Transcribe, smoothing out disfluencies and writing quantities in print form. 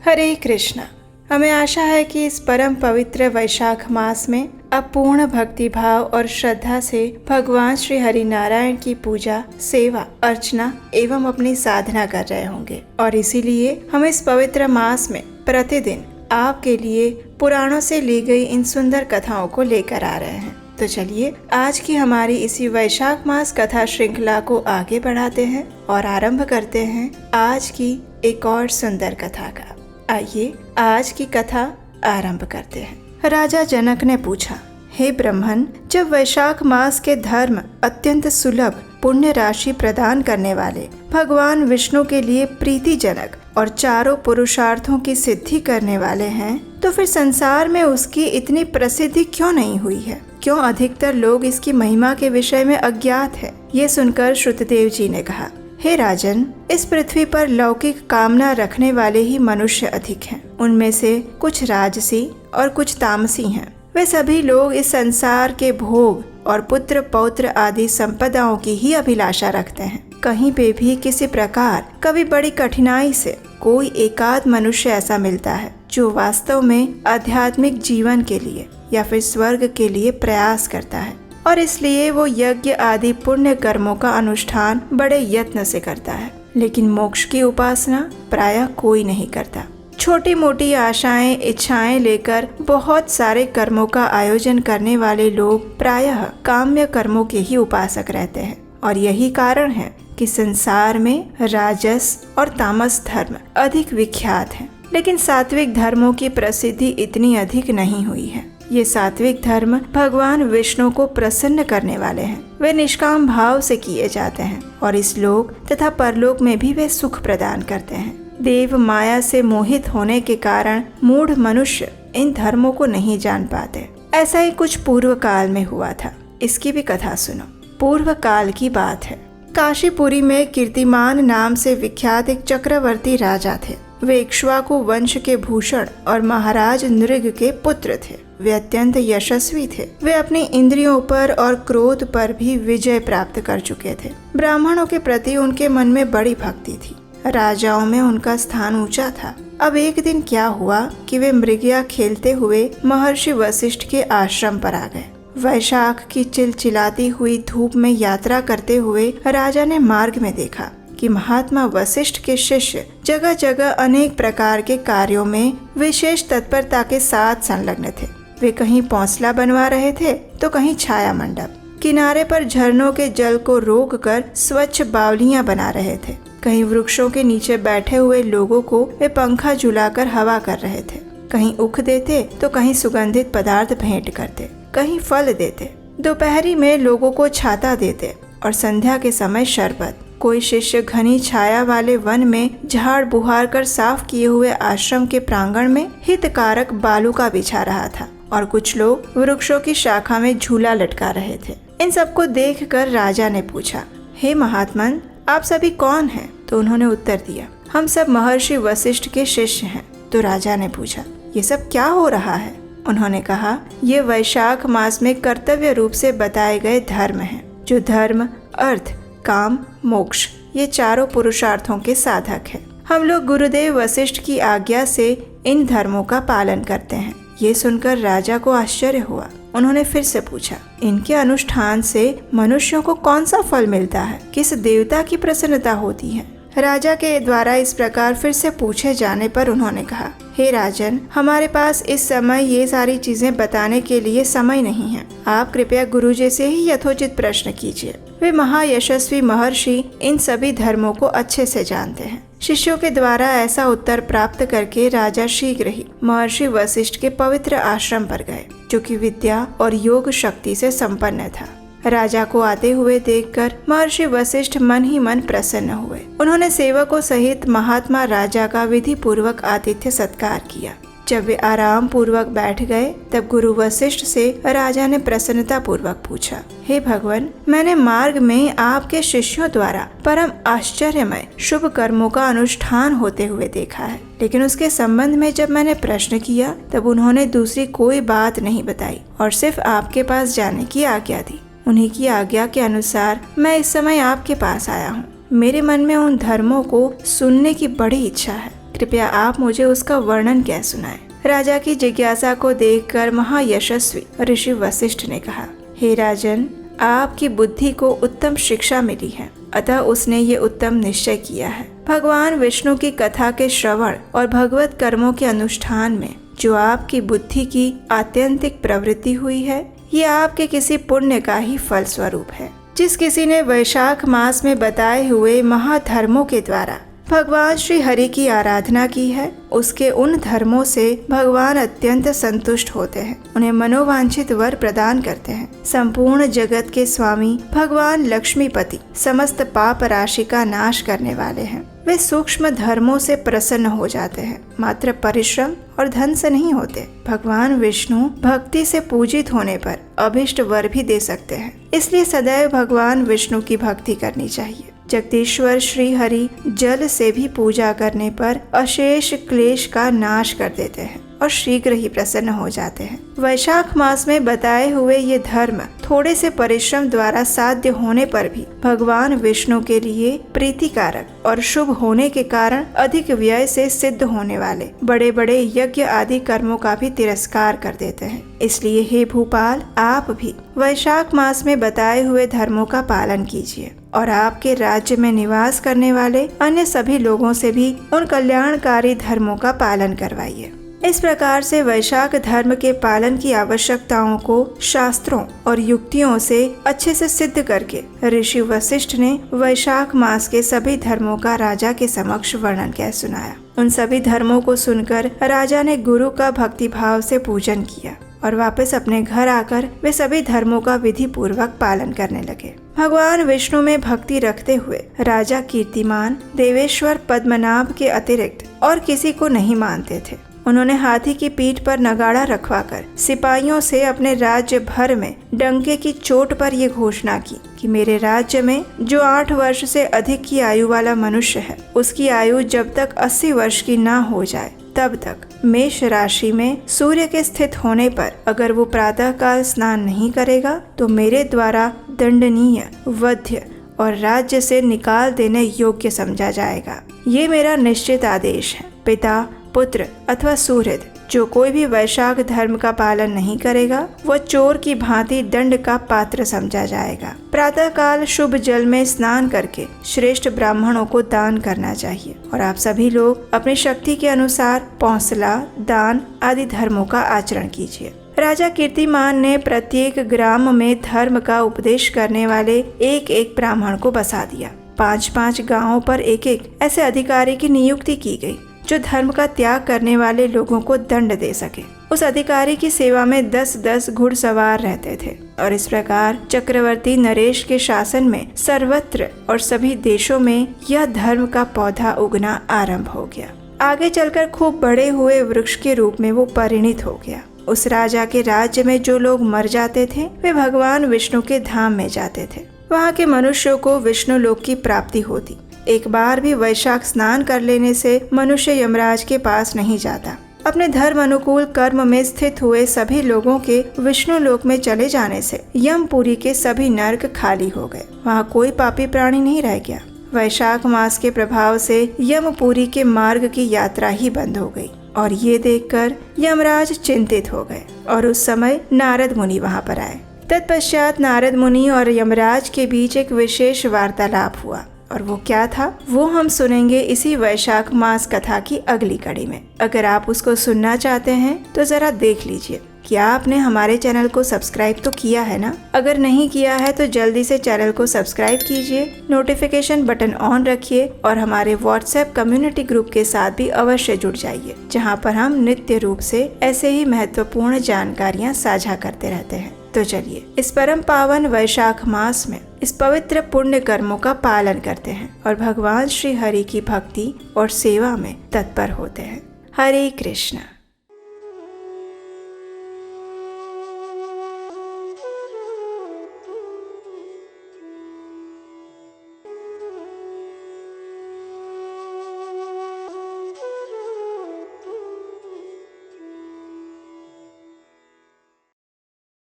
हरे कृष्णा। हमें आशा है कि इस परम पवित्र वैशाख मास में आप पूर्ण भक्ति भाव और श्रद्धा से भगवान श्री हरि नारायण की पूजा, सेवा, अर्चना एवं अपनी साधना कर रहे होंगे और इसीलिए हम इस पवित्र मास में प्रतिदिन आपके लिए पुराणों से ली गई इन सुंदर कथाओं को लेकर आ रहे हैं। तो चलिए आज की हमारी इसी वैशाख मास कथा श्रृंखला को आगे बढ़ाते हैं और आरंभ करते हैं आज की एक और सुंदर कथा का। आइए आज की कथा आरंभ करते हैं। राजा जनक ने पूछा, हे ब्राह्मण, जब वैशाख मास के धर्म अत्यंत सुलभ पुण्य राशि प्रदान करने वाले भगवान विष्णु के लिए प्रीतिजनक और चारों पुरुषार्थों की सिद्धि करने वाले हैं, तो फिर संसार में उसकी इतनी प्रसिद्धि क्यों नहीं हुई है? क्यों अधिकतर लोग इसकी महिमा के विषय में अज्ञात है? ये सुनकर श्रुतदेव जी ने कहा, हे राजन, इस पृथ्वी पर लौकिक कामना रखने वाले ही मनुष्य अधिक हैं। उनमें से कुछ राजसी और कुछ तामसी हैं। वे सभी लोग इस संसार के भोग और पुत्र पौत्र आदि संपदाओं की ही अभिलाषा रखते हैं। कहीं पे भी किसी प्रकार कभी बड़ी कठिनाई से कोई एकाध मनुष्य ऐसा मिलता है जो वास्तव में आध्यात्मिक जीवन के लिए या फिर स्वर्ग के लिए प्रयास करता है, और इसलिए वो यज्ञ आदि पुण्य कर्मों का अनुष्ठान बड़े यत्न से करता है, लेकिन मोक्ष की उपासना प्रायः कोई नहीं करता। छोटी मोटी आशाएं, इच्छाएं लेकर बहुत सारे कर्मों का आयोजन करने वाले लोग प्रायः काम्य कर्मों के ही उपासक रहते हैं, और यही कारण है कि संसार में राजस और तामस धर्म अधिक विख्यात हैं, लेकिन सात्विक धर्मों की प्रसिद्धि इतनी अधिक नहीं हुई है। ये सात्विक धर्म भगवान विष्णु को प्रसन्न करने वाले हैं। वे निष्काम भाव से किए जाते हैं और इस लोक तथा परलोक में भी वे सुख प्रदान करते हैं। देव माया से मोहित होने के कारण मूढ़ मनुष्य इन धर्मों को नहीं जान पाते। ऐसा ही कुछ पूर्व काल में हुआ था। इसकी भी कथा सुनो। पूर्व काल की बात है। काशीपुरी में कीर्तिमान नाम से विख्यात एक चक्रवर्ती राजा थे। वे इक्ष्वाकु वंश के भूषण और महाराज नृग के पुत्र थे। वे अत्यंत यशस्वी थे। वे अपनी इंद्रियों पर और क्रोध पर भी विजय प्राप्त कर चुके थे। ब्राह्मणों के प्रति उनके मन में बड़ी भक्ति थी। राजाओं में उनका स्थान ऊंचा था। अब एक दिन क्या हुआ कि वे मृगया खेलते हुए महर्षि वशिष्ठ के आश्रम पर आ गए। वैशाख की चिलचिलाती हुई धूप में यात्रा करते हुए राजा ने मार्ग में देखा कि महात्मा वशिष्ठ के शिष्य जगह जगह अनेक प्रकार के कार्यों में विशेष तत्परता के साथ संलग्न थे। वे कहीं पौंसला बनवा रहे थे तो कहीं छाया मंडप, किनारे पर झरनों के जल को रोककर स्वच्छ बावलियां बना रहे थे। कहीं वृक्षों के नीचे बैठे हुए लोगों को वे पंखा झुलाकर हवा कर रहे थे। कहीं उख देते तो कहीं सुगंधित पदार्थ भेंट करते, कहीं फल देते। दोपहरी में लोगों को छाता देते और संध्या के समय शरबत। कोई शिष्य घनी छाया वाले वन में झाड़ बुहार कर साफ किए हुए आश्रम के प्रांगण में हितकारक बालूका बिछा रहा था, और कुछ लोग वृक्षों की शाखा में झूला लटका रहे थे। इन सबको देखकर राजा ने पूछा, हे महात्मन, आप सभी कौन हैं? तो उन्होंने उत्तर दिया, हम सब महर्षि वशिष्ठ के शिष्य हैं। तो राजा ने पूछा, ये सब क्या हो रहा है? उन्होंने कहा, ये वैशाख मास में कर्तव्य रूप से बताए गए धर्म हैं, जो धर्म, अर्थ, काम, मोक्ष ये चारों पुरुषार्थों के साधक हैं। हम लोग गुरुदेव वशिष्ठ की आज्ञा से इन धर्मों का पालन करते हैं। ये सुनकर राजा को आश्चर्य हुआ। उन्होंने फिर से पूछा, इनके अनुष्ठान से मनुष्यों को कौन सा फल मिलता है? किस देवता की प्रसन्नता होती है? राजा के द्वारा इस प्रकार फिर से पूछे जाने पर उन्होंने कहा, हे राजन, हमारे पास इस समय ये सारी चीजें बताने के लिए समय नहीं है। आप कृपया गुरुजी से ही यथोचित प्रश्न कीजिए। वे महायशस्वी महर्षि इन सभी धर्मों को अच्छे से जानते हैं। शिष्यों के द्वारा ऐसा उत्तर प्राप्त करके राजा शीघ्र ही महर्षि वशिष्ठ के पवित्र आश्रम पर गए, जो कि विद्या और योग शक्ति से संपन्न था। राजा को आते हुए देखकर महर्षि वशिष्ठ मन ही मन प्रसन्न हुए। उन्होंने सेवकों सहित महात्मा राजा का विधि पूर्वक आतिथ्य सत्कार किया। जब वे आराम पूर्वक बैठ गए तब गुरु वशिष्ठ से राजा ने प्रसन्नता पूर्वक पूछा, हे भगवान, मैंने मार्ग में आपके शिष्यों द्वारा परम आश्चर्यमय शुभ कर्मों का अनुष्ठान होते हुए देखा है, लेकिन उसके संबंध में जब मैंने प्रश्न किया तब उन्होंने दूसरी कोई बात नहीं बताई और सिर्फ आपके पास जाने की आज्ञा दी। उन्हीं की आज्ञा के अनुसार मैं इस समय आपके पास आया हूँ। मेरे मन में उन धर्मों को सुनने की बड़ी इच्छा है। कृपया आप मुझे उसका वर्णन क्या सुनाएं। राजा की जिज्ञासा को देखकर महायशस्वी ऋषि वशिष्ठ ने कहा, हे राजन, आपकी बुद्धि को उत्तम शिक्षा मिली है, अतः उसने ये उत्तम निश्चय किया है। भगवान विष्णु की कथा के श्रवण और भगवत कर्मों के अनुष्ठान में जो आपकी बुद्धि की आत्यंतिक प्रवृत्ति हुई है, ये आपके किसी पुण्य का ही फल स्वरूप है। जिस किसी ने वैशाख मास में बताए हुए महाधर्मों के द्वारा भगवान श्री हरि की आराधना की है, उसके उन धर्मों से भगवान अत्यंत संतुष्ट होते हैं, उन्हें मनोवांछित वर प्रदान करते हैं। संपूर्ण जगत के स्वामी भगवान लक्ष्मीपति समस्त पाप राशि का नाश करने वाले हैं। वे सूक्ष्म धर्मों से प्रसन्न हो जाते हैं, मात्र परिश्रम और धन से नहीं होते। भगवान विष्णु भक्ति से पूजित होने पर अभिष्ट वर भी दे सकते हैं, इसलिए सदैव भगवान विष्णु की भक्ति करनी चाहिए। जगदीश्वर श्री हरि जल से भी पूजा करने पर अशेष क्लेश का नाश कर देते हैं और शीघ्र ही प्रसन्न हो जाते हैं। वैशाख मास में बताए हुए ये धर्म थोड़े से परिश्रम द्वारा साध्य होने पर भी भगवान विष्णु के लिए प्रीतिकारक और शुभ होने के कारण अधिक व्यय से सिद्ध होने वाले बड़े बड़े यज्ञ आदि कर्मों का भी तिरस्कार कर देते हैं। इसलिए हे भूपाल, आप भी वैशाख मास में बताए हुए धर्मों का पालन कीजिए और आपके राज्य में निवास करने वाले अन्य सभी लोगों से भी उन कल्याणकारी धर्मों का पालन करवाइए। इस प्रकार से वैशाख धर्म के पालन की आवश्यकताओं को शास्त्रों और युक्तियों से अच्छे से सिद्ध करके ऋषि वशिष्ठ ने वैशाख मास के सभी धर्मों का राजा के समक्ष वर्णन कह सुनाया। उन सभी धर्मों को सुनकर राजा ने गुरु का भक्ति भाव से पूजन किया और वापस अपने घर आकर वे सभी धर्मों का विधि पूर्वक पालन करने लगे। भगवान विष्णु में भक्ति रखते हुए राजा कीर्तिमान देवेश्वर पद्मनाभ के अतिरिक्त और किसी को नहीं मानते थे। उन्होंने हाथी की पीठ पर नगाड़ा रखवाकर सिपाहियों से अपने राज्य भर में डंके की चोट पर यह घोषणा की कि मेरे राज्य में जो 8 वर्ष से अधिक की आयु वाला मनुष्य है, उसकी आयु जब तक 80 वर्ष की ना हो जाए तब तक मेष राशि में सूर्य के स्थित होने पर अगर वो प्रातः काल स्नान नहीं करेगा तो मेरे द्वारा दंडनीय, वध्य और राज्य से निकाल देने योग्य समझा जाएगा। ये मेरा निश्चित आदेश है। पिता, पुत्र अथवा सुहृद जो कोई भी वैशाख धर्म का पालन नहीं करेगा, वह चोर की भांति दंड का पात्र समझा जाएगा। प्रातः काल शुभ जल में स्नान करके श्रेष्ठ ब्राह्मणों को दान करना चाहिए और आप सभी लोग अपनी शक्ति के अनुसार पौंसला, दान आदि धर्मों का आचरण कीजिए। राजा कीर्तिमान ने प्रत्येक ग्राम में धर्म का उपदेश करने वाले एक एक ब्राह्मण को बसा दिया। 5-5 गांवों पर एक एक ऐसे अधिकारी की नियुक्ति की गई जो धर्म का त्याग करने वाले लोगों को दंड दे सके। उस अधिकारी की सेवा में 10-10 घुड़सवार रहते थे और इस प्रकार चक्रवर्ती नरेश के शासन में सर्वत्र और सभी देशों में यह धर्म का पौधा उगना आरंभ हो गया। आगे चलकर खूब बड़े हुए वृक्ष के रूप में वो परिणित हो गया। उस राजा के राज्य में जो लोग मर जाते थे वे भगवान विष्णु के धाम में जाते थे। वहाँ के मनुष्यों को विष्णु लोक की प्राप्ति होती। एक बार भी वैशाख स्नान कर लेने से मनुष्य यमराज के पास नहीं जाता। अपने धर्म अनुकूल कर्म में स्थित हुए सभी लोगों के विष्णु लोक में चले जाने से यमपुरी के सभी नरक खाली हो गए। वहाँ कोई पापी प्राणी नहीं रह गया। वैशाख मास के प्रभाव से यमपुरी के मार्ग की यात्रा ही बंद हो गई और ये देखकर यमराज चिंतित हो गए और उस समय नारद मुनि वहाँ पर आए। तत्पश्चात नारद मुनि और यमराज के बीच एक विशेष वार्तालाप हुआ और वो क्या था वो हम सुनेंगे इसी वैशाख मास कथा की अगली कड़ी में। अगर आप उसको सुनना चाहते हैं तो जरा देख लीजिए। क्या आपने हमारे चैनल को सब्सक्राइब तो किया है ना? अगर नहीं किया है तो जल्दी से चैनल को सब्सक्राइब कीजिए, नोटिफिकेशन बटन ऑन रखिए और हमारे व्हाट्सएप कम्युनिटी ग्रुप के साथ भी अवश्य जुड़ जाइए, जहां पर हम नित्य रूप से ऐसे ही महत्वपूर्ण जानकारियां साझा करते रहते हैं। तो चलिए इस परम पावन वैशाख मास में इस पवित्र पुण्य कर्मों का पालन करते हैं और भगवान श्री हरि की भक्ति और सेवा में तत्पर होते हैं। हरे कृष्ण।